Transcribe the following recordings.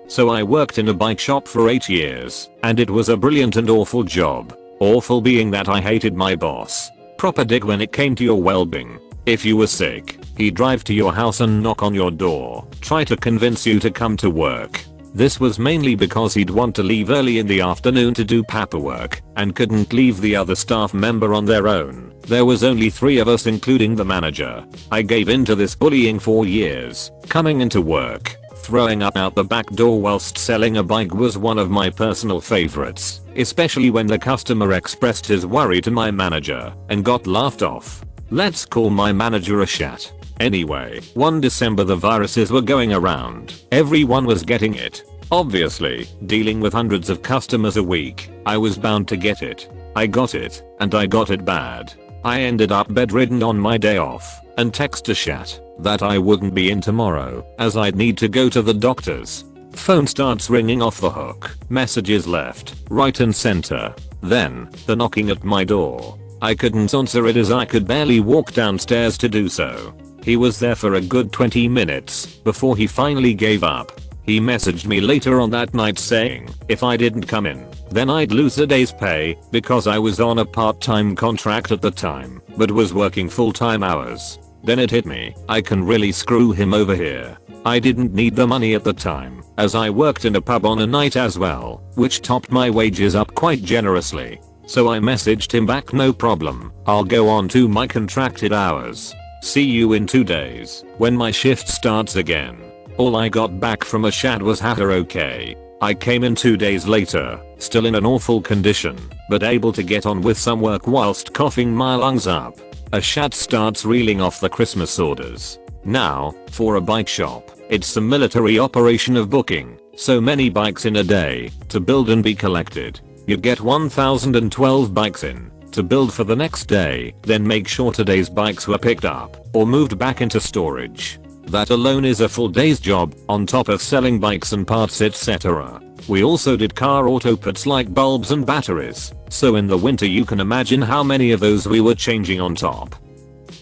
So I worked in a bike shop for 8 years, and it was a brilliant and awful job. Awful being that I hated my boss. Proper dick when it came to your well-being. If you were sick, he'd drive to your house and knock on your door, try to convince you to come to work. This was mainly because he'd want to leave early in the afternoon to do paperwork, and couldn't leave the other staff member on their own. There was only 3 of us including the manager. I gave in to this bullying for years. Coming into work, throwing up out the back door whilst selling a bike was one of my personal favorites, especially when the customer expressed his worry to my manager and got laughed off. Let's call my manager a shat. Anyway, one December the viruses were going around. Everyone was getting it. Obviously, dealing with hundreds of customers a week, I was bound to get it. I got it, and I got it bad. I ended up bedridden on my day off, and text a shat that I wouldn't be in tomorrow, as I'd need to go to the doctor's. Phone starts ringing off the hook, messages left, right and center. Then, the knocking at my door. I couldn't answer it as I could barely walk downstairs to do so. He was there for a good 20 minutes before he finally gave up. He messaged me later on that night saying if I didn't come in, then I'd lose a day's pay because I was on a part-time contract at the time, but was working full-time hours. Then it hit me, I can really screw him over here. I didn't need the money at the time, as I worked in a pub on a night as well, which topped my wages up quite generously. So I messaged him back, no problem, I'll go on to my contracted hours. See you in 2 days, when my shift starts again. All I got back from a chat was haha okay. I came in 2 days later, still in an awful condition, but able to get on with some work whilst coughing my lungs up. A chat starts reeling off the Christmas orders. Now, for a bike shop, it's a military operation of booking so many bikes in a day to build and be collected. You get 1012 bikes in to build for the next day, then make sure today's bikes were picked up or moved back into storage. That alone is a full day's job, on top of selling bikes and parts etc. We also did car auto parts like bulbs and batteries, so in the winter you can imagine how many of those we were changing on top.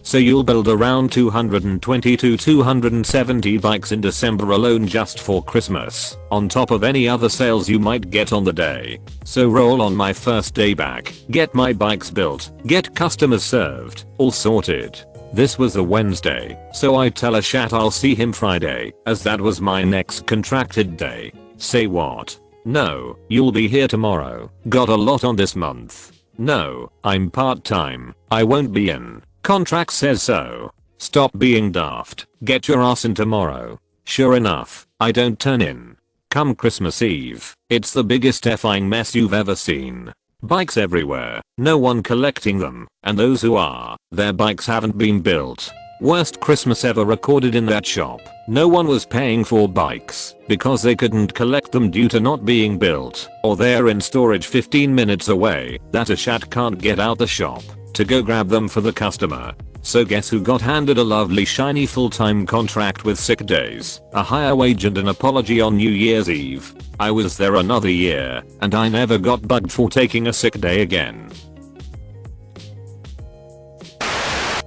So you'll build around 220 to 270 bikes in December alone just for Christmas, on top of any other sales you might get on the day. So roll on my first day back, get my bikes built, get customers served, all sorted. This was a Wednesday, so I tell a chat I'll see him Friday, as that was my next contracted day. Say what? No, you'll be here tomorrow. Got a lot on this month. No, I'm part-time, I won't be in. Contract says so. Stop being daft. Get your ass in tomorrow. Sure enough, I don't turn in. Come Christmas Eve, it's the biggest effing mess you've ever seen. Bikes everywhere, no one collecting them, and those who are, their bikes haven't been built. Worst Christmas ever recorded in that shop. No one was paying for bikes because they couldn't collect them due to not being built, or they're in storage 15 minutes away that a chat can't get out the shop to go grab them for the customer. So guess who got handed a lovely shiny full-time contract with sick days, a higher wage and an apology on New Year's Eve. I was there another year, and I never got bugged for taking a sick day again.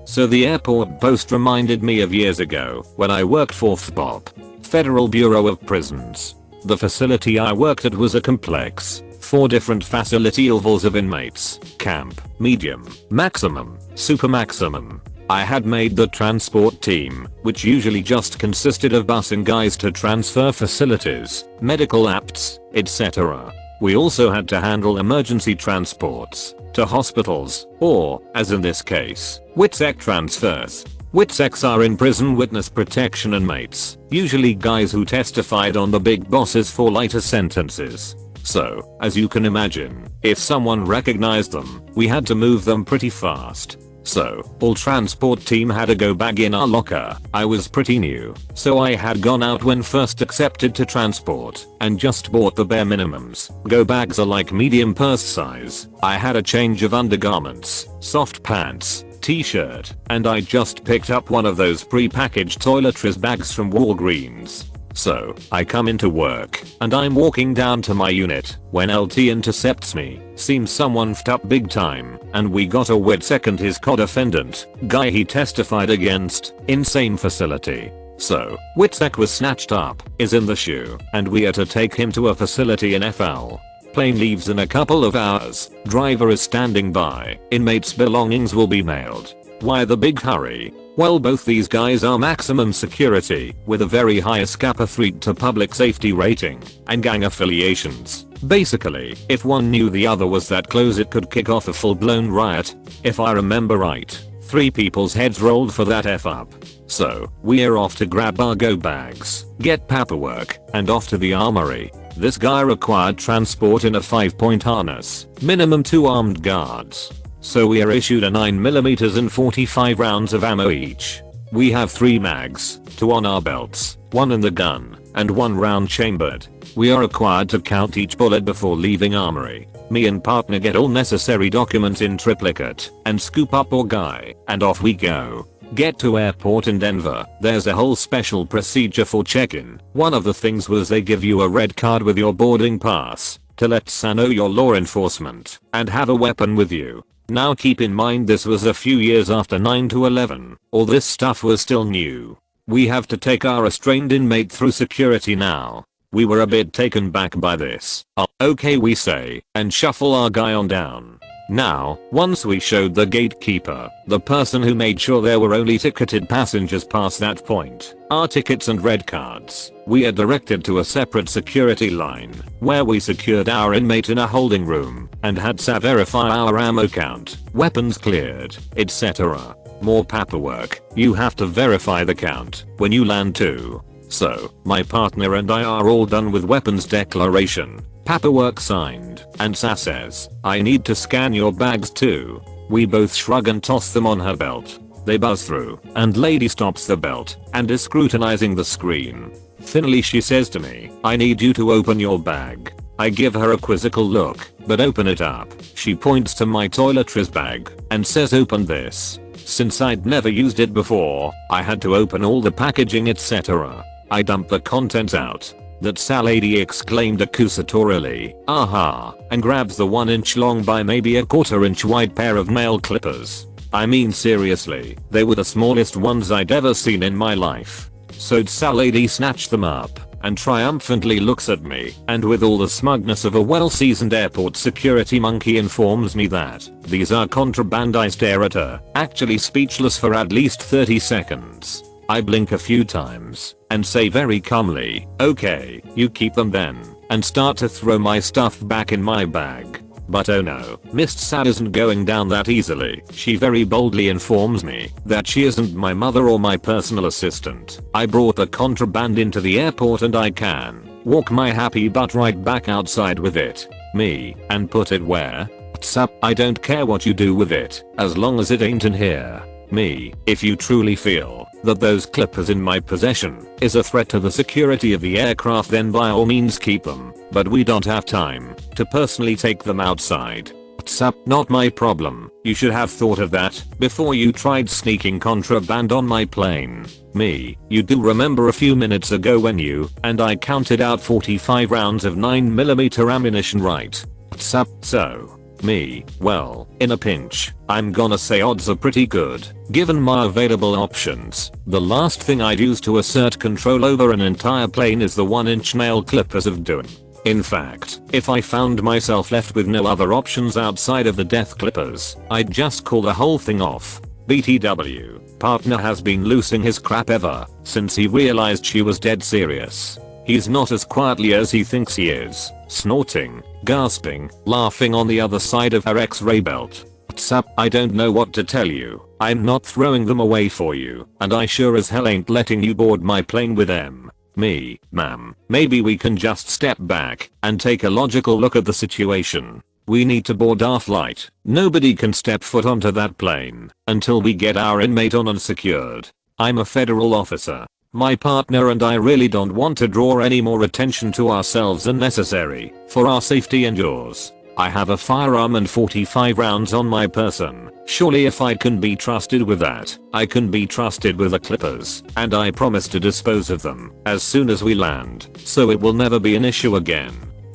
So the airport post reminded me of years ago when I worked for FBOP, Federal Bureau of Prisons. The facility I worked at was a complex, 4 different facility levels of inmates: camp, medium, maximum, super maximum. I had made the transport team, which usually just consisted of busing guys to transfer facilities, medical apts, etc. We also had to handle emergency transports to hospitals, or, as in this case, WITSEC transfers. WITSECs are in prison witness protection inmates, usually guys who testified on the big bosses for lighter sentences. So, as you can imagine, if someone recognized them, we had to move them pretty fast. So, all transport team had to go back in our locker. I was pretty new, so I had gone out when first accepted to transport, and just bought the bare minimums. Go bags are like medium purse size. I had a change of undergarments, soft pants, t-shirt, and I just picked up one of those pre-packaged toiletries bags from Walgreens. So, I come into work, and I'm walking down to my unit, when LT intercepts me. Seems someone f'd up big time, and we got a WITSEC and his co-defendant, guy he testified against, insane facility. So, Witzek was snatched up, is in the shoe, and we are to take him to a facility in FL. Plane leaves in a couple of hours. Driver is standing by. Inmate's belongings will be mailed. Why the big hurry? Well, both these guys are maximum security, with a very high escapa threat to public safety rating, and gang affiliations. Basically, if one knew the other was that close, it could kick off a full-blown riot. If I remember right, 3 people's heads rolled for that F up. So, we're off to grab our go bags, get paperwork, and off to the armory. This guy required transport in a 5-point harness, minimum 2 armed guards. So we are issued a 9mm and 45 rounds of ammo each. We have 3 mags, 2 on our belts, 1 in the gun, and 1 round chambered. We are required to count each bullet before leaving armory. Me and partner get all necessary documents in triplicate, and scoop up our guy, and off we go. Get to airport in Denver. There's a whole special procedure for check-in. One of the things was they give you a red card with your boarding pass to let SA know you're law enforcement and have a weapon with you. Now keep in mind this was a few years after 9/11. All this stuff was still new. We have to take our restrained inmate through security now. We were a bit taken back by this. Okay, we say, and shuffle our guy on down. Now, once we showed the gatekeeper, the person who made sure there were only ticketed passengers past that point, our tickets and red cards, we are directed to a separate security line, where we secured our inmate in a holding room, and had SA verify our ammo count, weapons cleared, etc. More paperwork, you have to verify the count, when you land too. So, my partner and I are all done with weapons declaration. Paperwork signed, and SA says, I need to scan your bags too. We both shrug and toss them on her belt. They buzz through, and lady stops the belt, and is scrutinizing the screen. Thinly she says to me, I need you to open your bag. I give her a quizzical look, but open it up. She points to my toiletries bag, and says open this. Since I'd never used it before, I had to open all the packaging etc. I dumped the contents out. That SA lady exclaimed accusatorily, aha, and grabs the 1-inch long by maybe a 1/4-inch wide pair of nail clippers. I mean seriously, they were the smallest ones I'd ever seen in my life. So SA lady snatched them up, and triumphantly looks at me, and with all the smugness of a well-seasoned airport security monkey informs me that these are contraband. I stare at her, actually speechless for at least 30 seconds. I blink a few times, and say very calmly, okay, you keep them then, and start to throw my stuff back in my bag. But oh no, Miss SA isn't going down that easily. She very boldly informs me that she isn't my mother or my personal assistant. I brought the contraband into the airport and I can walk my happy butt right back outside with it. Me, and put it where? SA, I don't care what you do with it, as long as it ain't in here. Me, if you truly feel that those clippers in my possession is a threat to the security of the aircraft, then by all means keep them, but we don't have time to personally take them outside. SA, not my problem. You should have thought of that before you tried sneaking contraband on my plane. Me, you do remember a few minutes ago when you and I counted out 45 rounds of 9mm ammunition, right? SA, so. Me, well, in a pinch, I'm gonna say odds are pretty good. Given my available options, the last thing I'd use to assert control over an entire plane is the 1-inch nail clippers of doing. In fact, if I found myself left with no other options outside of the death clippers, I'd just call the whole thing off. BTW, partner has been losing his crap ever since he realized she was dead serious. He's not as quietly as he thinks he is, snorting, gasping, laughing on the other side of her X-ray belt. SA, I don't know what to tell you. I'm not throwing them away for you, and I sure as hell ain't letting you board my plane with them. Me, ma'am, maybe we can just step back and take a logical look at the situation. We need to board our flight. Nobody can step foot onto that plane until we get our inmate on and secured. I'm a federal officer. My partner and I really don't want to draw any more attention to ourselves than necessary for our safety and yours. I have a firearm and 45 rounds on my person. Surely if I can be trusted with that, I can be trusted with the clippers, and I promise to dispose of them as soon as we land, so it will never be an issue again.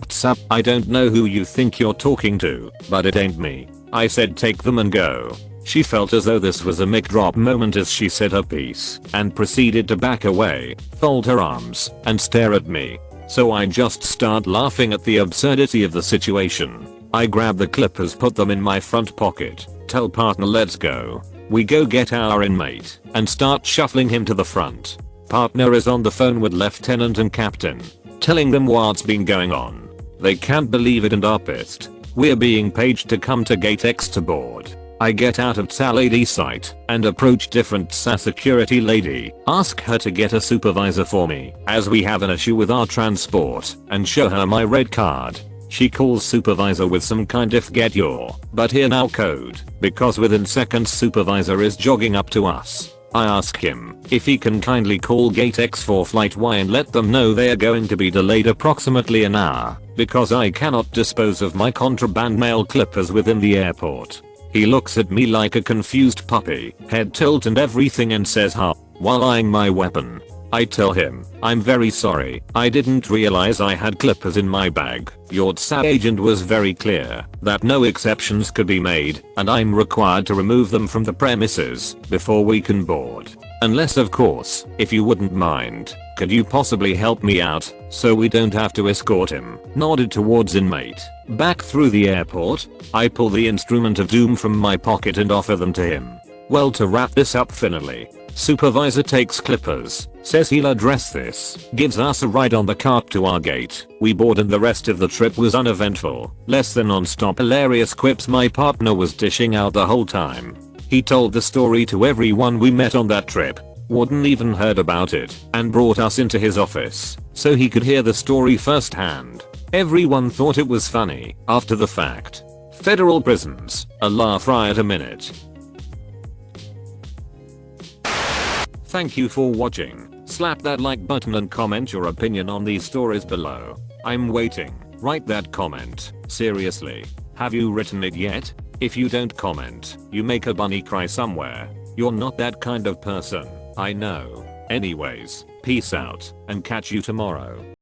SA, I don't know who you think you're talking to, but it ain't me. I said take them and go. She felt as though this was a mic drop moment as she said her piece and proceeded to back away, fold her arms, and stare at me. So I just start laughing at the absurdity of the situation. I grab the clippers, put them in my front pocket, tell partner let's go. We go get our inmate and start shuffling him to the front. Partner is on the phone with lieutenant and captain, telling them what's been going on. They can't believe it and are pissed. We're being paged to come to gate X to board. I get out of SA lady site and approach different SA security lady, ask her to get a supervisor for me as we have an issue with our transport, and show her my red card. She calls supervisor with some kind of get your but here now code, because within seconds supervisor is jogging up to us. I ask him if he can kindly call gate X for flight Y and let them know they are going to be delayed approximately an hour because I cannot dispose of my contraband mail clippers within the airport. He looks at me like a confused puppy, head tilt and everything, and says huh, while eyeing my weapon. I tell him, I'm very sorry, I didn't realize I had clippers in my bag. Your SA agent was very clear that no exceptions could be made, and I'm required to remove them from the premises before we can board. Unless of course, if you wouldn't mind, could you possibly help me out so we don't have to escort him? Nodded towards inmate. Back through the airport, I pull the instrument of doom from my pocket and offer them to him. Well, to wrap this up finally, supervisor takes clippers, says he'll address this, gives us a ride on the cart to our gate. We board and the rest of the trip was uneventful, less than non-stop hilarious quips my partner was dishing out the whole time. He told the story to everyone we met on that trip. Warden even heard about it and brought us into his office so he could hear the story firsthand. Everyone thought it was funny after the fact. Federal prisons, a laugh riot a minute. Thank you for watching. Slap that like button and comment your opinion on these stories below. I'm waiting. Write that comment. Seriously. Have you written it yet? If you don't comment, you make a bunny cry somewhere. You're not that kind of person, I know. Anyways, peace out and catch you tomorrow.